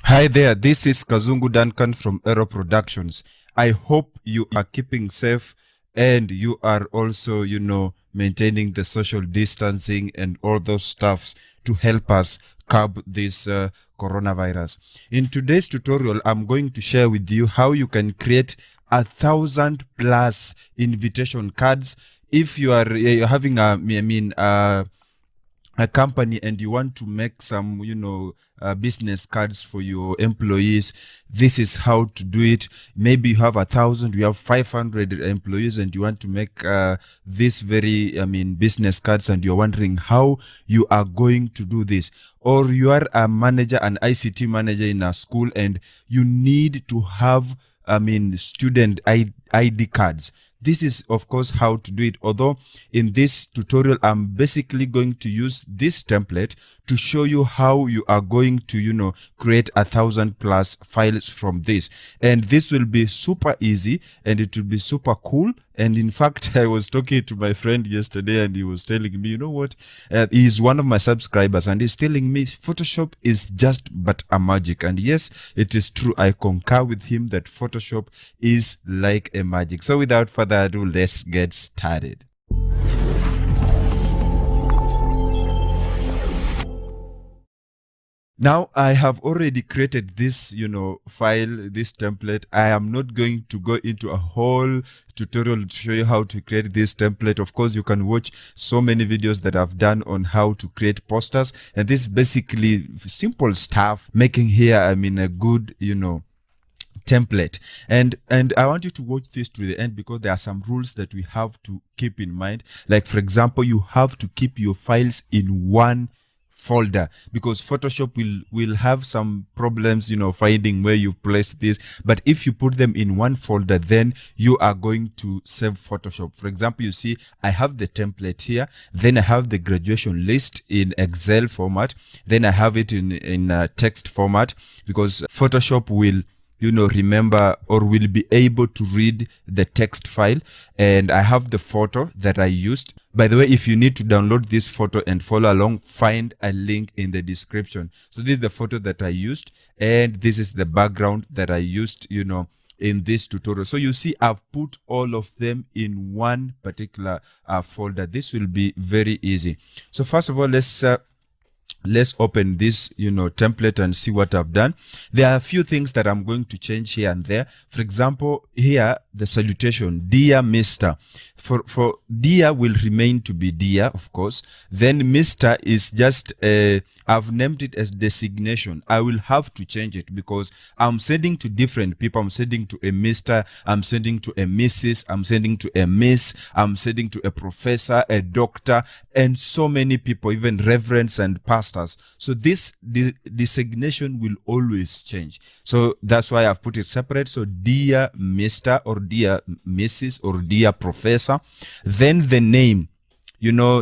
Hi there, this is Kazungu Duncan from Ero Productions. I hope you are keeping safe and you are also, maintaining the social distancing and all those stuffs to help us curb this coronavirus. In today's tutorial, I'm going to share with you how you can create 1,000+ invitation cards. If you are you're having a company and you want to make some business cards for your employees, this is how to do it. Maybe you have 1,000, you have 500 employees and you want to make this very business cards, and you're wondering how you are going to do this. Or you are a manager, an ICT manager in a school, and you need to have student ID cards. This is of course how to do it, although in this tutorial I'm basically going to use this template to show you how you are going to create 1,000+ files from this. And this will be super easy and it will be super cool. And in fact, I was talking to my friend yesterday and he was telling me, he's one of my subscribers and he's telling me Photoshop is just but a magic. And yes, it is true. I concur with him that Photoshop is like a magic. So without further ado, let's get started. Now I have already created this, file, this template. I am not going to go into a whole tutorial to show you how to create this template. Of course, you can watch so many videos that I've done on how to create posters. And this is basically simple stuff, making here, a good, template. And I want you to watch this to the end because there are some rules that we have to keep in mind. Like, for example, you have to keep your files in one folder because Photoshop will have some problems finding where you place this. But if you put them in one folder, then you are going to save Photoshop. For example, you see I have the template here, then I have the graduation list in Excel format, then I have it in text format because Photoshop will remember or will be able to read the text file. And I have the photo that I used. By the way, if you need to download this photo and follow along, find a link in the description. So this is the photo that I used, and this is the background that I used, in this tutorial. So you see, I've put all of them in one particular folder. This will be very easy. So first of all, let's open this template and see what I've done. There are a few things that I'm going to change here and there. For example, here the salutation, dear Mr. For dear will remain to be dear, of course. Then Mr. is just I've named it as designation. I will have to change it because I'm sending to different people. I'm sending to a Mr., I'm sending to a Mrs., I'm sending to a Miss, I'm sending to a professor, a doctor, and so many people, even reverends and pastors. So this designation will always change. So that's why I've put it separate. So dear Mr. or dear Mrs. or dear professor. Then the name.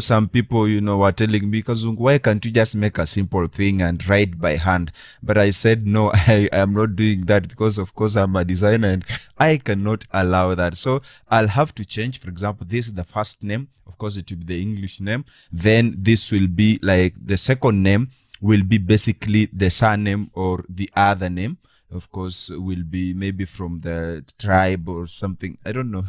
Some people, were telling me, Kazungu, why can't you just make a simple thing and write by hand? But I said, no, I am not doing that because, of course, I'm a designer and I cannot allow that. So I'll have to change. For example, this is the first name. Of course, it will be the English name. Then this will be like the second name will be basically the surname or the other name. Of course, will be maybe from the tribe or something. I don't know.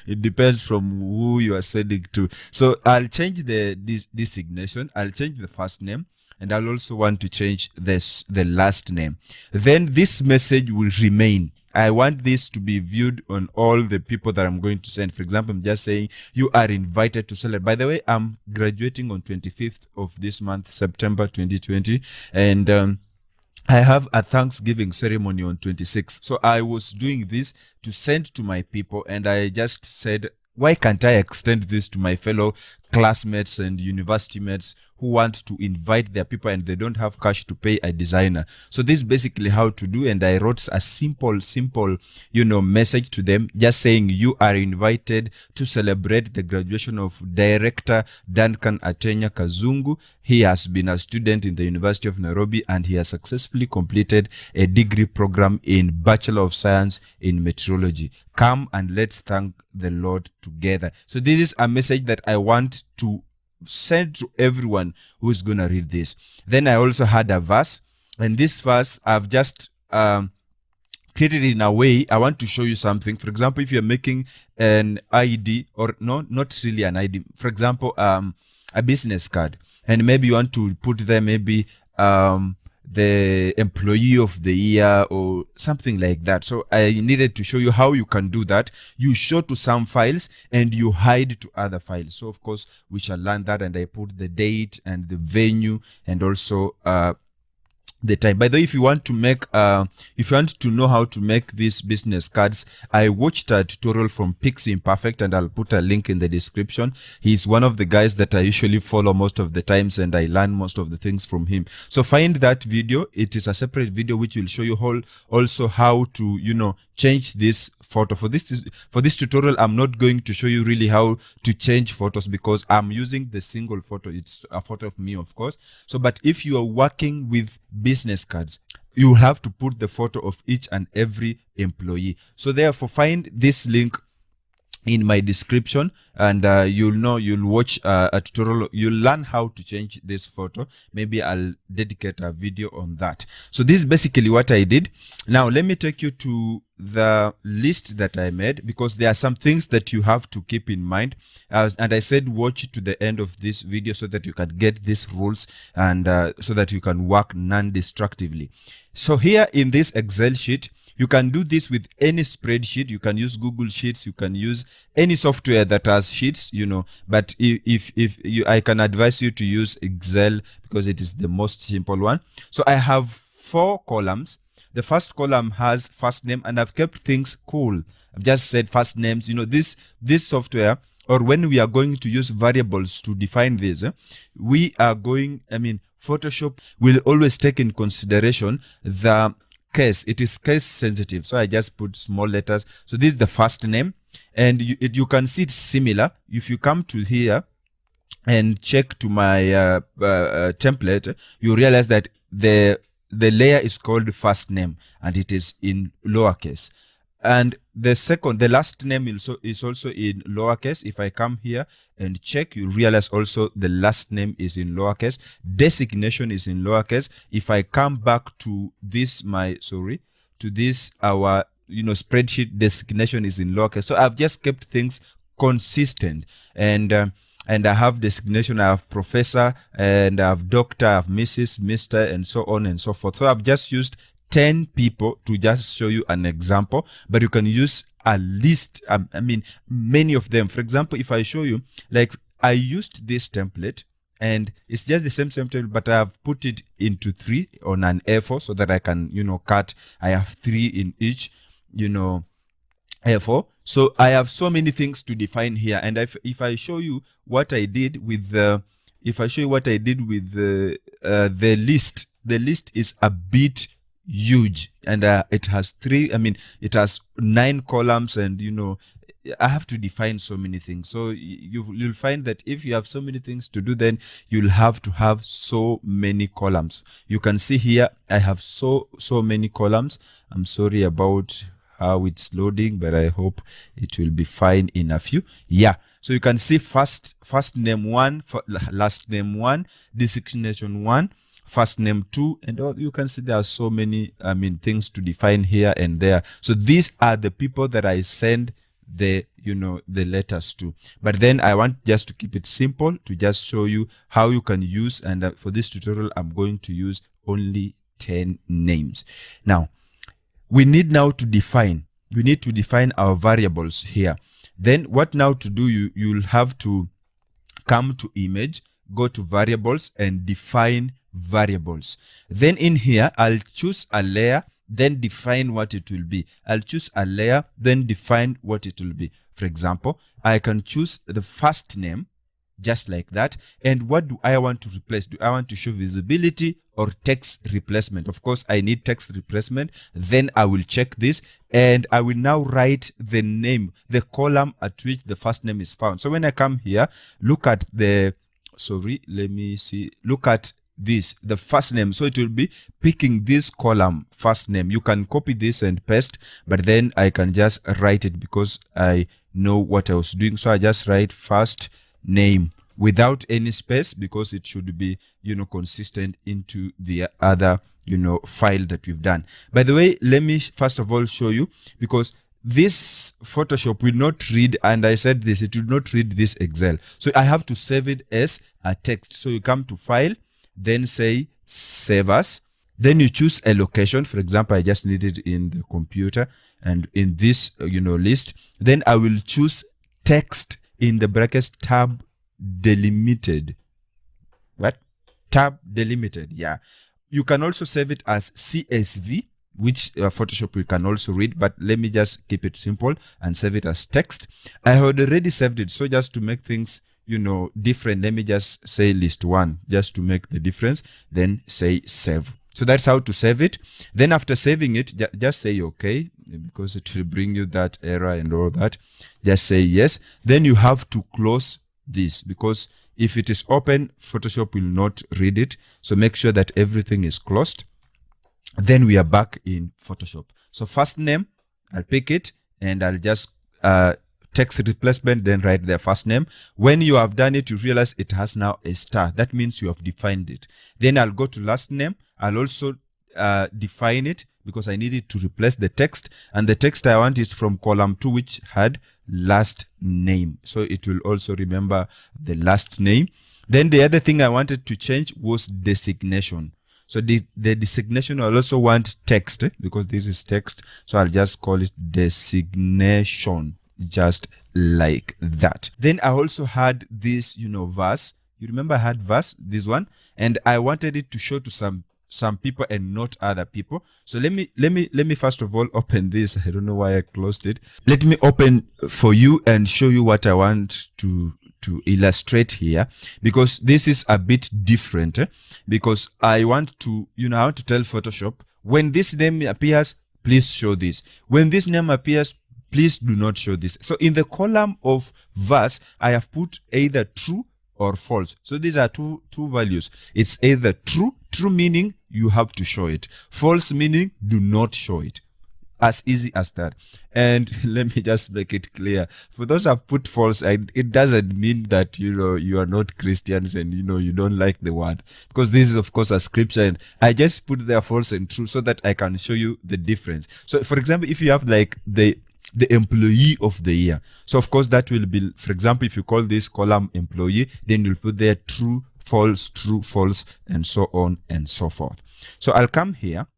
It depends from who you are sending to. So I'll change the designation. I'll change the first name. And I'll also want to change the last name. Then this message will remain. I want this to be viewed on all the people that I'm going to send. For example, I'm just saying you are invited to celebrate. By the way, I'm graduating on 25th of this month, September 2020. And I have a Thanksgiving ceremony on 26th. So I was doing this to send to my people, and I just said, why can't I extend this to my fellow classmates and university mates who want to invite their people and they don't have cash to pay a designer? So this is basically how to do. And I wrote a simple, message to them, just saying you are invited to celebrate the graduation of Director Duncan Atenya Kazungu. He has been a student in the University of Nairobi and he has successfully completed a degree program in Bachelor of Science in Meteorology. Come and let's thank the Lord together. So this is a message that I want to send to everyone who's going to read this. Then I also had a verse. And this verse I've just created in a way. I want to show you something. For example, if you're making an ID, or no, not really an ID, for example, a business card, and maybe you want to put there maybe the employee of the year or something like that. So I needed to show you how you can do that. You show to some files and you hide to other files. So of course we shall learn that, and I put the date and the venue and also the time. By the way, if you want to make if you want to know how to make these business cards, I watched a tutorial from Pixie Imperfect, and I'll put a link in the description. He's one of the guys that I usually follow most of the times, and I learn most of the things from him. So find that video. It is a separate video which will show you also how to, you know, change this photo. For this tutorial, I'm not going to show you really how to change photos because I'm using the single photo. It's a photo of me, of course. So but if you are working with business cards, you have to put the photo of each and every employee. So therefore, find this link in my description, and you'll watch a tutorial. You'll learn how to change this photo. Maybe I'll dedicate a video on that. So this is basically what I did. Now let me take you to the list that I made, because there are some things that you have to keep in mind, and I said watch to the end of this video so that you can get these rules, and so that you can work non-destructively. So here in this Excel sheet, you can do this with any spreadsheet. You can use Google Sheets. You can use any software that has sheets, you know. But if you, I can advise you to use Excel because it is the most simple one. So I have 4 columns. The first column has first name, and I've kept things cool. I've just said first names. You know, this software, or when we are going to use variables to define this, we are going, Photoshop will always take in consideration the case. It is case sensitive, so I just put small letters. So this is the first name, and you can see it's similar. If you come to here and check to my template, you realize that the layer is called first name, and it is in lowercase. And the last name is also in lowercase. If I come here and check, you realize also the last name is in lowercase. Designation is in lowercase. If I come back to this, our spreadsheet, designation is in lowercase. So I've just kept things consistent, and I have designation, I have professor, and I have doctor, I have Mrs., Mr., and so on and so forth. So I've just used 10 people to just show you an example, but you can use a list, many of them. For example, if I show you, like I used this template, and it's just the same template, but I have put it into 3 on an A4 so that I can, cut. I have 3 in each, A4. So I have so many things to define here. And if I show you what I did with the, the list is a bit huge, and it has it has 9 columns, and I have to define so many things. So you'll find that if you have so many things to do, then you'll have to have so many columns. You can see here I have so many columns. I'm sorry about how it's loading, but I hope it will be fine in a few. Yeah, so you can see first name 1, last name 1, designation 1, first name 2, and you can see there are so many things to define here and there. So these are the people that I send the letters to. But then I want just to keep it simple, to just show you how you can use, and for this tutorial I'm going to use only 10 names. Now we need to define our variables here. Then what now to do, you'll have to come to image, go to variables, and define variables. Then in here I'll choose a layer, then define what it will be. I'll choose a layer, then define what it will be. For example, I can choose the first name, just like that. And what do I want to replace? Do I want to show visibility or text replacement? Of course I need text replacement. Then I will check this, and I will now write the name, the column at which the first name is found. So when I come here, look at look at this, the first name. So it will be picking this column, first name. You can copy this and paste, but then I can just write it because I know what I was doing. So I just write first name without any space, because it should be consistent into the other file that we've done. By the way, let me first of all show you, because this Photoshop will not read, and I said this, it will not read this Excel. So I have to save it as a text. So you come to File, then say Save As. Then you choose a location. For example, I just need it in the computer and in this, list. Then I will choose text in the brackets tab delimited. What? Tab delimited. Yeah. You can also save it as CSV, which Photoshop you can also read, but let me just keep it simple and save it as text. I had already saved it, so just to make things different, let me just say list 1 just to make the difference, then say save. So that's how to save it. Then after saving it, just say okay, because it will bring you that error and all that. Just say yes. Then you have to close this, because if it is open, Photoshop will not read it. So make sure that everything is closed. Then we are back in Photoshop. So first name, I'll pick it and I'll just text replacement, then write their first name. When you have done it, you realize it has now a star. That means you have defined it. Then I'll go to last name. I'll also define it, because I need it to replace the text, and the text I want is from column 2, which had last name. So it will also remember the last name. Then the other thing I wanted to change was designation. So the designation, I'll also want text, because this is text. So I'll just call it designation, just like that. Then I also had this, verse. You remember I had verse, this one, and I wanted it to show to some people and not other people. So let me first of all open this. I don't know why I closed it. Let me open for you and show you what I want to illustrate here, because this is a bit different, because I want to I want to tell Photoshop, when this name appears, please show this. When this name appears, please do not show this. So in the column of verse, I have put either true or false. So these are two values. It's either true meaning you have to show it, false meaning do not show it. As easy as that. And let me just make it clear, for those who have put false, it doesn't mean that you are not Christians and you don't like the word, because this is of course a scripture, and I just put there false and true so that I can show you the difference. So for example, if you have like the employee of the year, so of course that will be, for example, if you call this column employee, then you'll put there true, false, and so on and so forth. So I'll come here.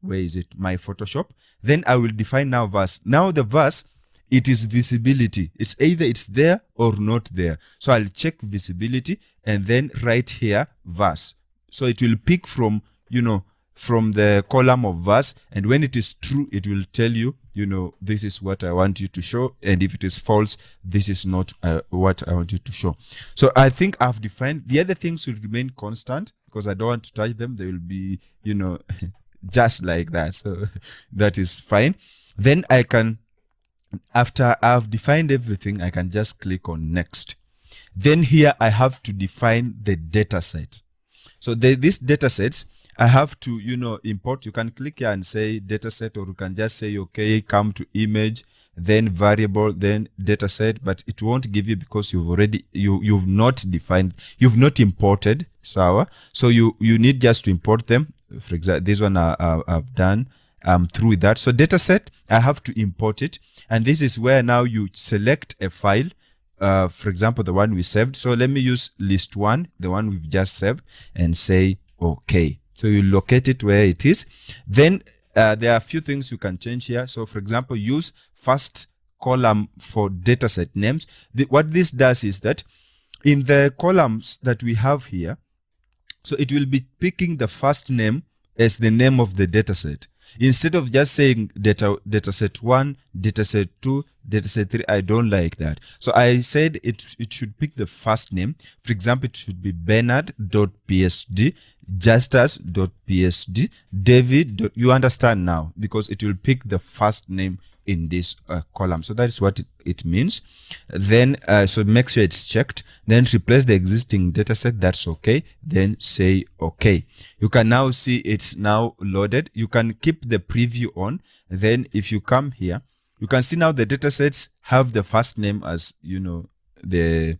Where is it? My Photoshop. Then I will define now verse. Now the verse, it is visibility. It's either it's there or not there. So I'll check visibility and then write here verse. So it will pick from, from the column of verse. And when it is true, it will tell you, this is what I want you to show. And if it is false, this is not what I want you to show. So I think I've defined. The other things will remain constant, because I don't want to touch them. They will be, just like that. So that is fine. Then I can, after I've defined everything, I can just click on next. Then here I have to define the data set. So these data sets I have to import. You can click here and say data set, or you can just say okay, come to image, then variable, then data set, but it won't give you, because you've already you've not defined, you've not imported. So you need just to import them. For example, this one I've done through that. So data set, I have to import it, and this is where now you select a file, for example the one we saved. So let me use list 1, the one we've just saved, and say okay. So you locate it where it is. Then there are a few things you can change here. So for example, use first column for dataset names. What this does is that in the columns that we have here, so it will be picking the first name as the name of the dataset. Instead of just saying dataset 1, dataset 2, dataset 3, I don't like that. So I said it should pick the first name. For example, it should be Bernard.psd, Justus.psd, David. You understand now, because it will pick the first name in this column. So that is what it means. Then so make sure it's checked, then replace the existing dataset. That's okay. Then say okay. You can now see it's now loaded. You can keep the preview on. Then if you come here, you can see now the datasets have the first name as the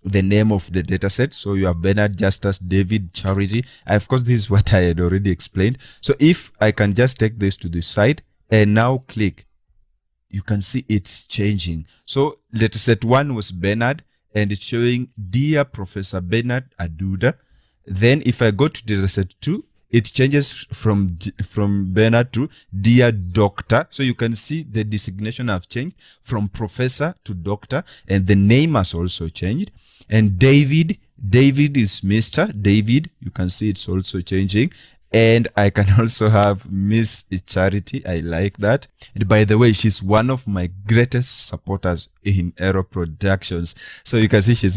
the name of the dataset. So you have Bernard, Justus, David, Charity. Of course, this is what I had already explained. So if I can just take this to the side and now click, you can see it's changing. So dataset 1 was Bernard, and it's showing Dear Professor Bernard Aduda. Then if I go to dataset 2, it changes from Bernard to Dear Doctor. So you can see the designation have changed from professor to doctor, and the name has also changed. And David is Mr. David. You can see it's also changing. And I can also have Miss Charity. I like that. And by the way, she's one of my greatest supporters in Ero Productions. So you can see she's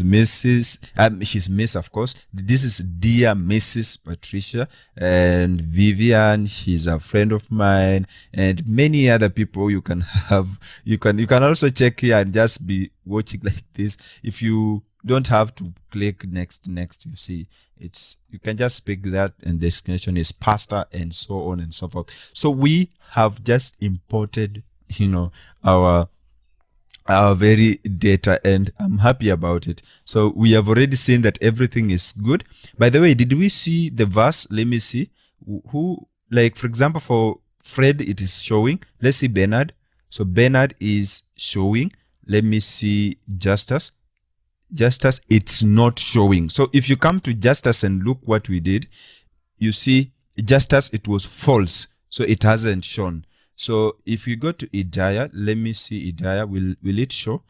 she's Miss, of course. This is Dear Mrs. Patricia. And Vivian, she's a friend of mine. And many other people you can have. You can also check here and just be watching like this. If you don't have to click next, you see you can just pick that, and the destination is pasta, and so on and so forth. So we have just imported, our very data, and I'm happy about it. So we have already seen that everything is good. By the way, did we see the verse? Let me see who, like, for example, for Fred, it is showing. Let's see Bernard. So Bernard is showing. Let me see Justus, it's not showing. So if you come to Justus and look what we did, you see Justus, it was false, so it hasn't shown. So if you go to Idaya, let me see Idaya, will it show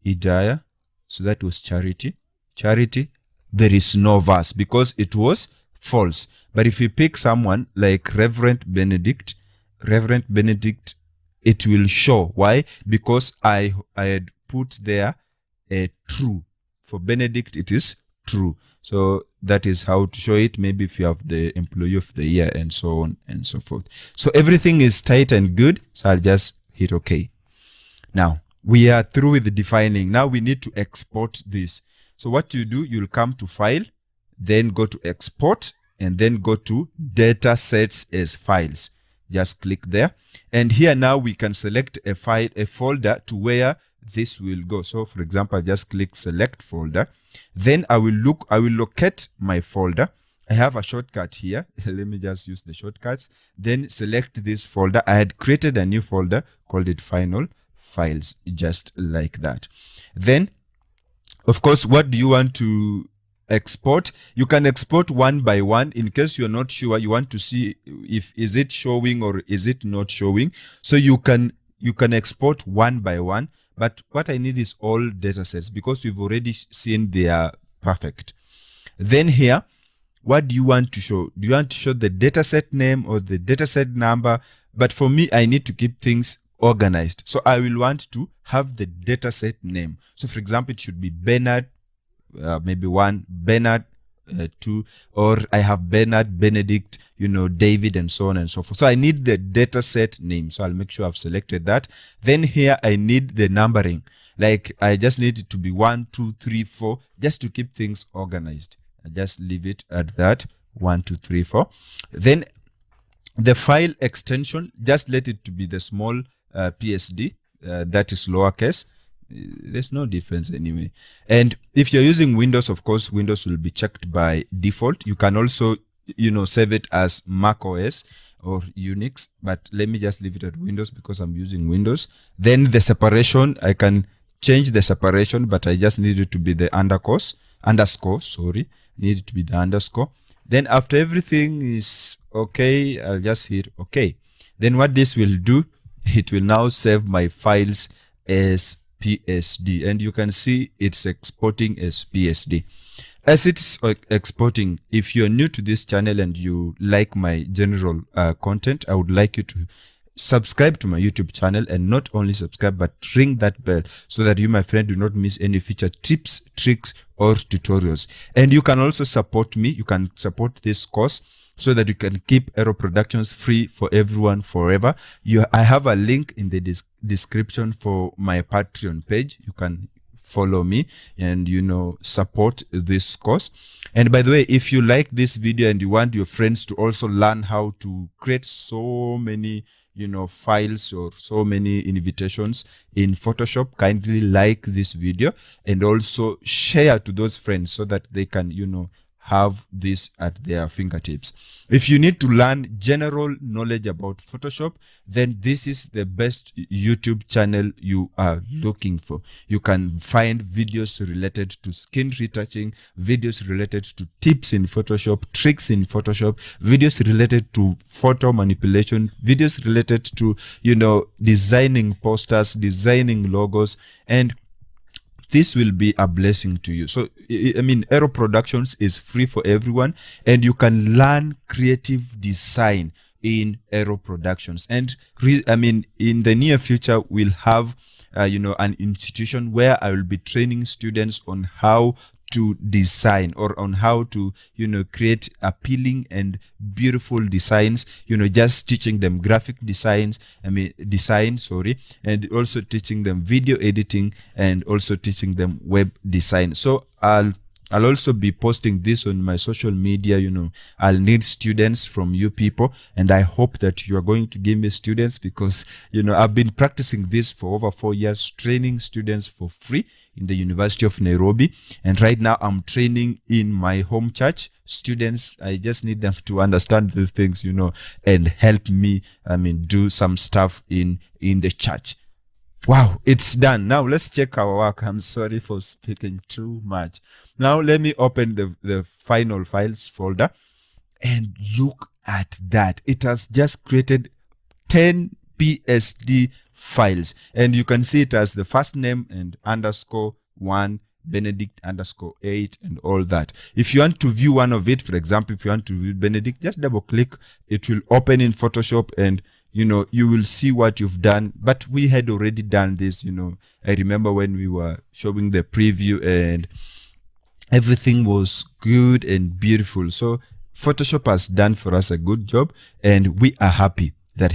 Idaya? So that was Charity. There is no verse because it was false. But if you pick someone like Reverend Benedict, it will show. Why? Because I had put there a true. For Benedict, it is true. So that is how to show it. Maybe if you have the employee of the year and so on and so forth. So everything is tight and good. So I'll just hit OK. Now we are through with the defining. Now we need to export this. So what you do, you'll come to File, then go to Export, and then go to Datasets as Files. Just click there. And here now we can select a file, a folder to where this will go. So for example, just click select folder. Then I will locate my folder. I have a shortcut here. Let me just use the shortcuts. Then select this folder. I had created a new folder, called it Final Files, just like that. Then, of course, what do you want to export? You can export one by one in case you're not sure. You want to see if is it showing or is it not showing. So you can export one by one. But what I need is all datasets because we've already seen they are perfect. Then here, what do you want to show? Do you want to show the dataset name or the dataset number? But for me, I need to keep things organized. So I will want to have the dataset name. So for example, it should be Bernard, maybe 1, Bernard 2, or I have Bernard, Benedict, David, and so on and so forth. So I need the dataset name. So I'll make sure I've selected that. Then here I need the numbering. Like I just need it to be 1, 2, 3, 4, just to keep things organized. I just leave it at that 1, 2, 3, 4. Then the file extension, just let it to be the small PSD, that is lowercase. There's no difference anyway. And if you're using Windows, of course, Windows will be checked by default. You can also, save it as Mac OS or Unix, but let me just leave it at Windows because I'm using Windows. Then the separation, I can change the separation, but I just need it to be the underscore, sorry, need it to be the underscore. Then after everything is okay, I'll just hit okay. Then what this will do, it will now save my files as PSD, and you can see it's exporting as PSD. As it's exporting, if you're new to this channel and you like my general content, I would like you to subscribe to my YouTube channel, and not only subscribe but ring that bell so that you, my friend, do not miss any future tips, tricks, or tutorials. And you can also support me. You can support this course so that you can keep Ero Productions free for everyone forever. I have a link in the description for my Patreon page. You can follow me and support this course. And by the way, if you like this video and you want your friends to also learn how to create so many, files or so many invitations in Photoshop, kindly like this video and also share to those friends so that they can, have this at their fingertips. If you need to learn general knowledge about Photoshop, then this is the best YouTube channel you are looking for. You can find videos related to skin retouching, videos related to tips in Photoshop, tricks in Photoshop, videos related to photo manipulation, videos related to, designing posters, designing logos, and this will be a blessing to you. So, Ero Productions is free for everyone, and you can learn creative design in Ero Productions. And in the near future, we'll have, an institution where I will be training students on how to design or on how to, create appealing and beautiful designs, just teaching them graphic design, and also teaching them video editing and also teaching them web design. So I'll also be posting this on my social media. I'll need students from you people, and I hope that you are going to give me students because, I've been practicing this for over 4 years, training students for free in the University of Nairobi. And right now I'm training in my home church students. I just need them to understand these things, and help me, do some stuff in the church. Wow, it's done. Now let's check our work. I'm sorry for speaking too much. Now let me open the final files folder and look at that. It has just created 10 PSD files, and you can see it as the first name and _1 Benedict _8 and all that. If you want to view one of it, for example, if you want to view Benedict, just double click. It will open in Photoshop and you will see what you've done. But we had already done this. I remember when we were showing the preview and everything was good and beautiful. So Photoshop has done for us a good job, and we are happy that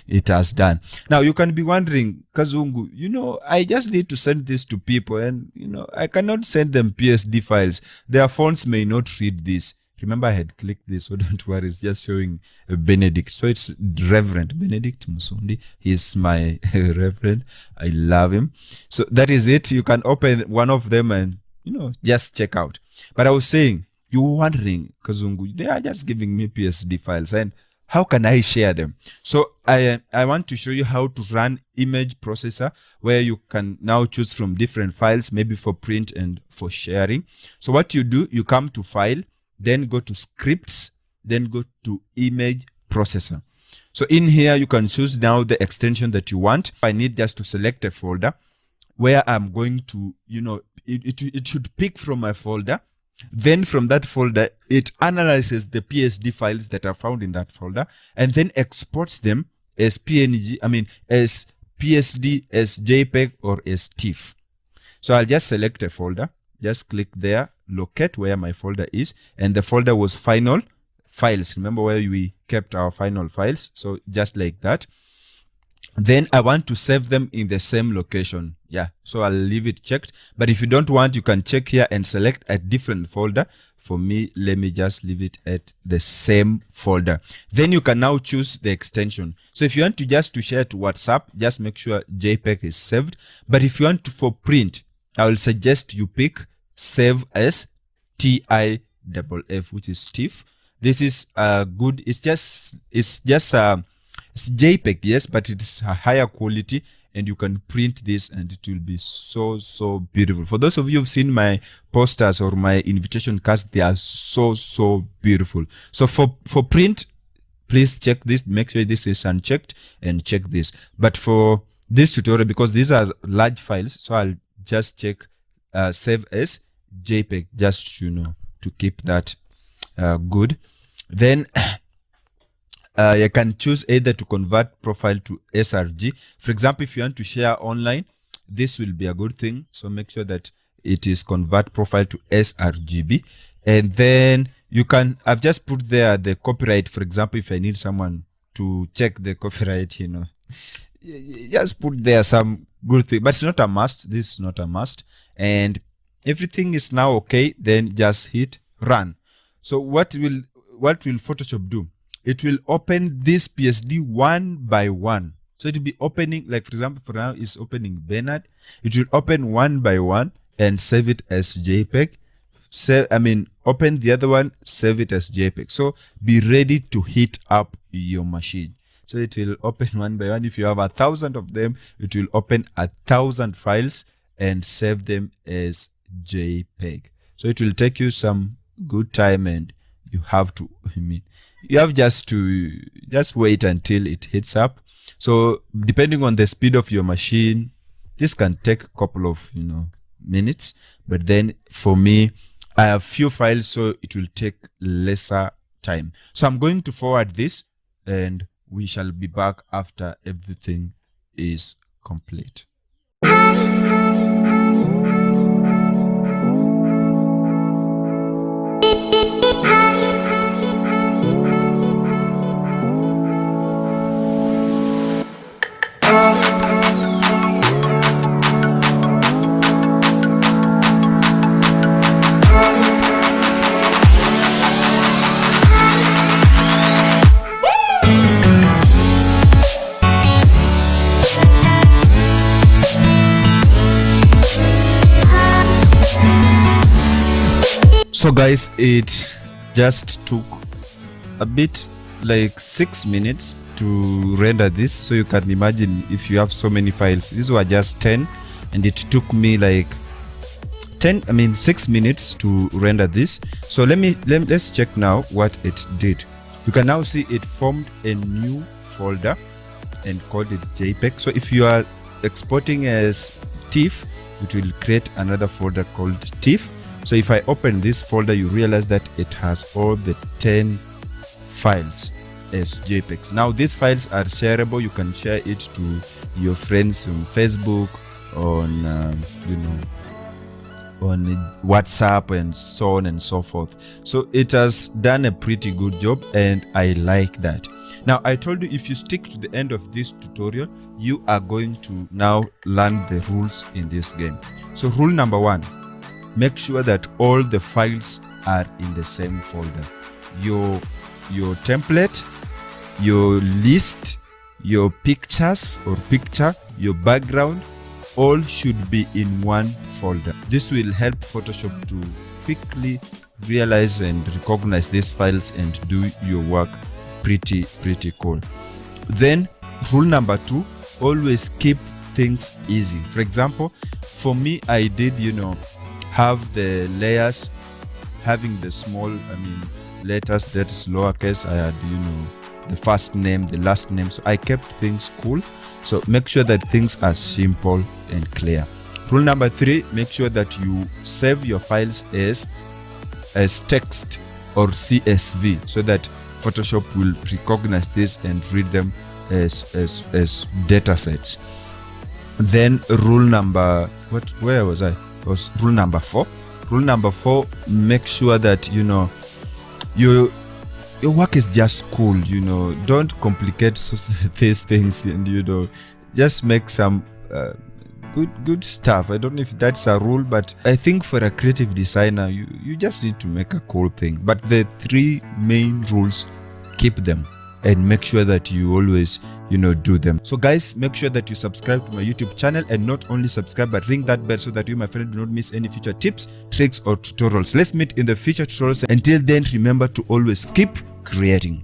it has done. Now you can be wondering, Kazungu, I just need to send this to people, and I cannot send them PSD files. Their phones may not read this. Remember, I had clicked this, so don't worry, it's just showing Benedict. So it's Reverend Benedict Musundi. He's my Reverend. I love him. So that is it. You can open one of them and, just check out. But I was saying, you were wondering, Kazungu, they are just giving me PSD files, and how can I share them? So I want to show you how to run image processor, where you can now choose from different files, maybe for print and for sharing. So what you do, you come to File, then go to Scripts, then go to Image Processor. So in here, you can choose now the extension that you want. I need just to select a folder where I'm going to, it should pick from my folder. Then from that folder, it analyzes the PSD files that are found in that folder and then exports them as PNG, as PSD, as JPEG, or as TIFF. So I'll just select a folder, just click there, locate where my folder is, and the folder was final files. Remember where we kept our final files? So just like that. Then I want to save them in the same location. Yeah, so I'll leave it checked. But if you don't want, you can check here and select a different folder. For me, let me just leave it at the same folder. Then you can now choose the extension. So if you want to share to WhatsApp, just make sure JPEG is saved. But if you want to for print, I will suggest you pick save as TIFF, which is TIFF. This is good. It's just it's JPEG, yes, but it's a higher quality, and you can print this and it will be so beautiful. For those of you who've seen my posters or my invitation cards, they are so beautiful. So for print, please check this, make sure this is unchecked, and check this. But for this tutorial, because these are large files, so I'll just check save as JPEG, just to keep that good. Then you can choose either to convert profile to sRG. For example, if you want to share online, this will be a good thing. So make sure that it is convert profile to sRGB. And then you can, I've just put there the copyright. For example, if I need someone to check the copyright, just put there some good thing, but it's not a must. This is not a must. And everything is now okay. Then just hit run. So what will Photoshop do? It will open this PSD one by one. So it will be opening, like for example, for now it's opening Bernard. It will open one by one and save it as JPEG. Open the other one, save it as JPEG. So be ready to heat up your machine. So it will open one by one. If you have 1,000 of them, it will open 1,000 files and save them as JPEG. So it will take you some good time, and you have to, you have just wait until it heats up. So depending on the speed of your machine, this can take a couple of, minutes. But then for me, I have few files, so it will take lesser time. So I'm going to forward this, and we shall be back after everything is complete. So guys, it just took a bit like 6 minutes to render this. So you can imagine if you have so many files. These were just 10, and it took me like 6 minutes to render this. So let's check now what it did. You can now see it formed a new folder and called it JPEG. So if you are exporting as TIFF, it will create another folder called TIFF. So if I open this folder, you realize that it has all the 10 files as JPEGs. Now these files are shareable. You can share it to your friends on Facebook, on on WhatsApp, and so on and so forth. So it has done a pretty good job, and I like that. Now I told you, if you stick to the end of this tutorial, you are going to now learn the rules in this game. So rule number 1, make sure that all the files are in the same folder. Your template, your list, your pictures or picture, your background, all should be in one folder. This will help Photoshop to quickly realize and recognize these files and do your work pretty cool. Then rule number 2, always keep things easy. For example, for me, I did have the layers having the small letters, that is lowercase. I had the first name, the last name, so I kept things cool. So make sure that things are simple and clear. Rule number 3, make sure that you save your files as text or CSV, so that Photoshop will recognize this and read them as datasets. Then rule number, where was I? Was rule number 4. Rule number 4, make sure that your work is just cool. Don't complicate these things, and just make some good stuff. I don't know if that's a rule, but I think for a creative designer, you just need to make a cool thing. But the 3 main rules, keep them and make sure that you always do them. So guys, make sure that you subscribe to my YouTube channel, and not only subscribe but ring that bell, so that you, my friend, do not miss any future tips, tricks or tutorials. Let's meet in the future tutorials. Until then, remember to always keep creating.